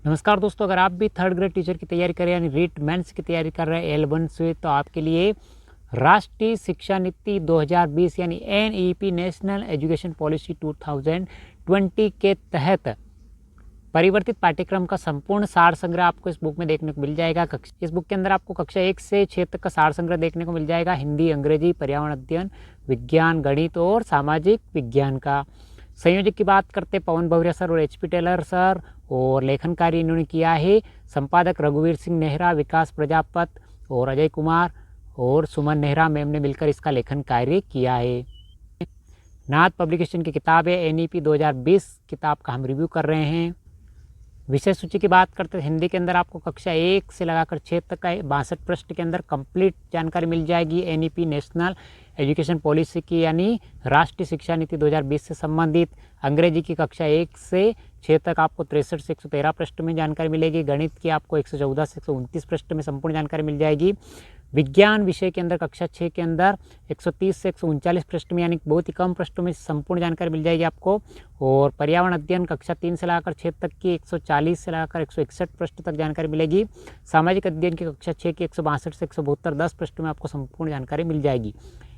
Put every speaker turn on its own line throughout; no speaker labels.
नमस्कार दोस्तों, अगर आप भी थर्ड ग्रेड टीचर की तैयारी कर रहे हैं यानी रीट मेंस की तैयारी कर रहे हैं L1 से, तो आपके लिए राष्ट्रीय शिक्षा नीति 2020 यानी NEP नेशनल एजुकेशन पॉलिसी 2020 के तहत परिवर्तित पाठ्यक्रम का संपूर्ण सार संग्रह आपको इस बुक में देखने को मिल जाएगा। इस बुक के अंदर आपको कक्षा 1 से 6 तक का सार संग्रह देखने को मिल जाएगा। हिंदी, अंग्रेजी, पर्यावरण अध्ययन, विज्ञान, गणित और सामाजिक विज्ञान का। संयोजक की बात करते पवन भवरिया सर और HP टेलर सर, और लेखन कार्य इन्होंने किया है संपादक रघुवीर सिंह नेहरा, विकास प्रजापत और अजय कुमार और सुमन नेहरा मैम ने मिलकर इसका लेखन कार्य किया है। नाथ पब्लिकेशन की किताब है NEP 2020 किताब का हम रिव्यू कर रहे हैं। विषय सूची की बात करते हैं हिंदी के अंदर आपको कक्षा 1 से लगाकर 6 तक का 62 पृष्ठ के अंदर कंप्लीट जानकारी मिल जाएगी NEP नेशनल एजुकेशन पॉलिसी की यानी राष्ट्रीय शिक्षा नीति 2020 से संबंधित। अंग्रेजी की कक्षा 1 से 6 तक आपको 63 से 113 पृष्ठ में जानकारी मिलेगी। गणित की आपको 114 से 129 पृष्ठ में संपूर्ण जानकारी मिल जाएगी। विज्ञान विषय के अंदर कक्षा 6 के अंदर 130 से 139 पृष्ठ में यानी बहुत ही कम पृष्ठों में संपूर्ण जानकारी मिल जाएगी आपको। और पर्यावरण अध्ययन कक्षा 3 से लगाकर 6 तक की 140 से लगाकर 161 पृष्ठ तक जानकारी मिलेगी। सामाजिक अध्ययन की कक्षा 6 की 162 से 172 10 पृष्ठ में आपको संपूर्ण जानकारी मिल जाएगी।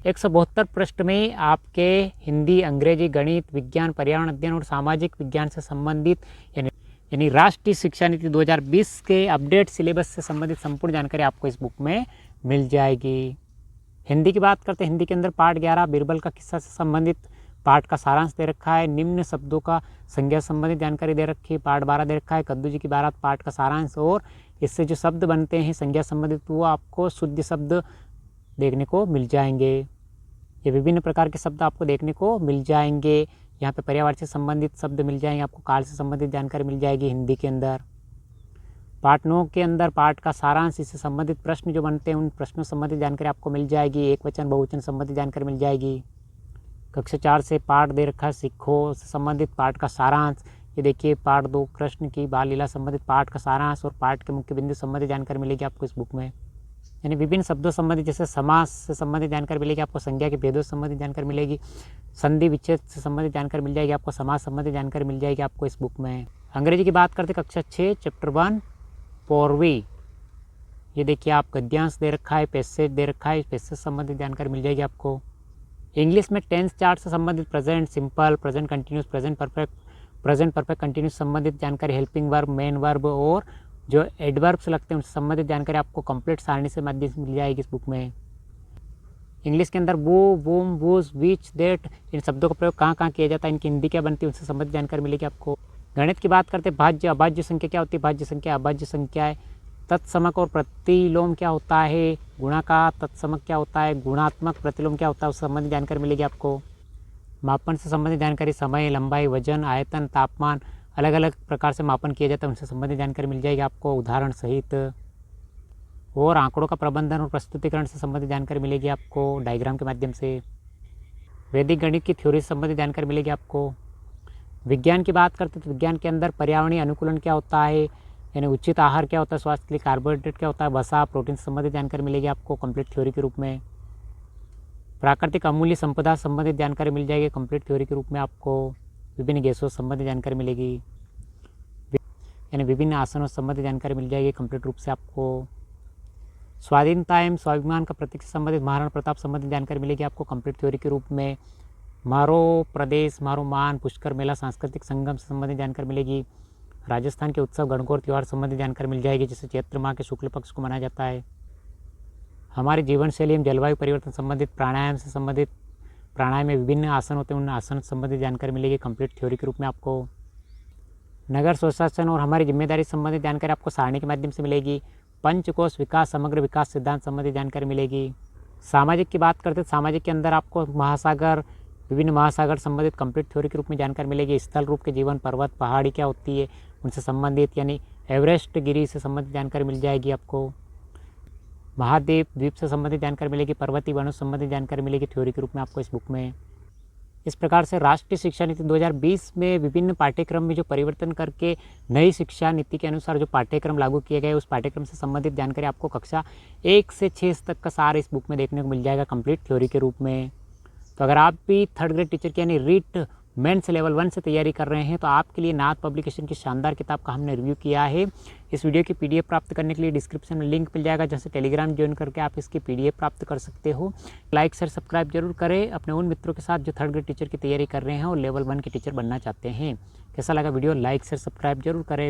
172 पृष्ठ में आपके हिंदी, अंग्रेजी, गणित, विज्ञान, पर्यावरण अध्ययन और सामाजिक विज्ञान से संबंधित यानी राष्ट्रीय शिक्षा नीति 2020 के अपडेट सिलेबस से संबंधित संपूर्ण जानकारी आपको इस बुक में मिल जाएगी। हिंदी की बात करते हैं, हिंदी के अंदर पाठ 11 बीरबल का किस्सा से संबंधित पाठ का सारांश दे रखा है। निम्न शब्दों का संज्ञा संबंधित जानकारी दे रखी है। पाठ 12 दे रखा है कद्दू जी की बारात पाठ का सारांश, और इससे जो शब्द बनते हैं संज्ञा संबंधित वो आपको शुद्ध शब्द देखने को मिल जाएंगे। ये विभिन्न प्रकार के शब्द आपको देखने को मिल जाएंगे। यहाँ पे पर्यावरण से संबंधित शब्द मिल जाएंगे आपको, काल से संबंधित जानकारी मिल जाएगी हिंदी के अंदर। पाठ 9 के अंदर पाठ का सारांश, इससे संबंधित प्रश्न जो बनते हैं उन प्रश्नों संबंधित जानकारी आपको मिल जाएगी। एक वचन बहुवचन संबंधित जानकारी मिल जाएगी। कक्षा 4 से पाठ दे रखा है सीखो से संबंधित पाठ का सारांश। ये देखिए पाठ 2 कृष्ण की बाल लीला संबंधित पाठ का सारांश और पाठ के मुख्य बिंदु संबंधित जानकारी मिलेगी आपको इस बुक में। यानी विभिन्न शब्दों संबंधित जैसे समास से संबंधित जानकारी मिलेगी आपको, संज्ञा के भेदों से संबंधित जानकारी मिलेगी, संधि विच्छेद से संबंधित जानकारी मिल जाएगी आपको, समास संबंधित जानकारी मिल जाएगी आपको इस बुक में। अंग्रेजी की बात करते कक्षा 6 चैप्टर 1 पोरवी। ये देखिए आप गद्यांश दे रखा है, पैसेज दे रखा है, पैसेज संबंधित जानकारी मिल जाएगी आपको। इंग्लिश में टेंस चार्ट से संबंधित present simple, present continuous, present perfect continuous संबंधित जानकारी, हेल्पिंग वर्ब, मेन वर्ब और जो एडवर्ब्स लगते हैं उनसे संबंधित जानकारी आपको कंप्लीट सारणी से माध्यम से मिल जाएगी इस बुक में। इंग्लिश के अंदर वो, वोम, वोज, विच, दैट इन शब्दों का प्रयोग कहाँ किया जाता है, इनकी हिंदी क्या बनती है उनसे संबंधित जानकारी मिलेगी आपको। गणित की बात करते हैं भाज्य अभाज्य संख्या क्या होती है, भाज्य संख्या अभाज्य संख्या है, तत्समक और प्रतिलोम क्या होता है, गुणा का तत्समक क्या होता है, गुणात्मक प्रतिलोम क्या होता है, उससे संबंधित जानकारी मिलेगी आपको। मापन से संबंधित जानकारी, समय, लंबाई, वजन, आयतन, तापमान, अलग अलग प्रकार से मापन किया जाता है उनसे संबंधित जानकारी मिल जाएगी आपको उदाहरण सहित। और आंकड़ों का प्रबंधन और प्रस्तुतिकरण से संबंधित जानकारी मिलेगी आपको डायग्राम के माध्यम से। वैदिक गणित की थ्योरी से संबंधित जानकारी मिलेगी आपको। विज्ञान की बात करते तो विज्ञान के अंदर पर्यावरणीय अनुकूलन क्या होता है, यानी उचित आहार क्या होता है, स्वास्थ्य के लिए कार्बोहाइड्रेट क्या होता है, वसा, प्रोटीन से संबंधित जानकारी मिलेगी आपको कंप्लीट थ्योरी के रूप में। प्राकृतिक अमूल्य संपदा संबंधित जानकारी मिल जाएगी कंप्लीट थ्योरी के रूप में आपको। विभिन्न गैसों से संबंधित जानकारी मिलेगी, यानी विभिन्न आसनों से संबंधित जानकारी मिल जाएगी कंप्लीट रूप से आपको। स्वाधीनता एवं स्वाभिमान का प्रतीक से संबंधित महाराणा प्रताप संबंधित जानकारी मिलेगी आपको कंप्लीट थ्योरी के रूप में। मारो प्रदेश, मारो मान, पुष्कर मेला, सांस्कृतिक संगम से संबंधित जानकारी मिलेगी। राजस्थान के उत्सव, गणगौर त्यौहार संबंधित जानकारी मिल जाएगी जैसे चैत्र माह के शुक्ल पक्ष को मनाया जाता है। हमारी जीवन शैली एवं जलवायु परिवर्तन संबंधित प्राणायाम से संबंधित, प्राणायाम में विभिन्न आसन होते हैं उन आसन से संबंधित जानकारी मिलेगी कंप्लीट थ्योरी के रूप में आपको। नगर स्वशासन और हमारी जिम्मेदारी संबंधित जानकारी आपको सारणी के माध्यम से मिलेगी। पंचकोश विकास, समग्र विकास सिद्धांत संबंधित जानकारी मिलेगी। सामाजिक की बात करते हैं, सामाजिक के अंदर आपको महासागर, विभिन्न महासागर संबंधित कंप्लीट थ्योरी के रूप में जानकारी मिलेगी। स्थल रूप के जीवन, पर्वत, पहाड़ी क्या होती है उनसे संबंधित, यानी एवरेस्ट गिरी से संबंधित जानकारी मिल जाएगी आपको। महाद्वीप, द्वीप से संबंधित जानकारी मिलेगी। पर्वतीय वनों से संबंधित जानकारी मिलेगी थ्योरी के रूप में आपको इस बुक में। इस प्रकार से राष्ट्रीय शिक्षा नीति 2020 में विभिन्न पाठ्यक्रम में जो परिवर्तन करके नई शिक्षा नीति के अनुसार जो पाठ्यक्रम लागू किए गए उस पाठ्यक्रम से संबंधित जानकारी आपको कक्षा 1 से 6 तक का सार इस बुक में देखने को मिल जाएगा कंप्लीट थ्योरी के रूप में। तो अगर आप भी थर्ड ग्रेड टीचर की यानी रीट मेंस लेवल 1 से तैयारी कर रहे हैं तो आपके लिए नाथ पब्लिकेशन की शानदार किताब का हमने रिव्यू किया है। इस वीडियो की PDF प्राप्त करने के लिए डिस्क्रिप्शन में लिंक मिल जाएगा, जैसे टेलीग्राम ज्वाइन करके आप इसकी PDF प्राप्त कर सकते हो। लाइक शेयर सब्सक्राइब जरूर करें अपने उन मित्रों के साथ जो 3rd ग्रेड टीचर की तैयारी कर रहे हैं और लेवल 1 के टीचर बनना चाहते हैं। कैसा लगा वीडियो? लाइक शेयर सब्सक्राइब जरूर करें।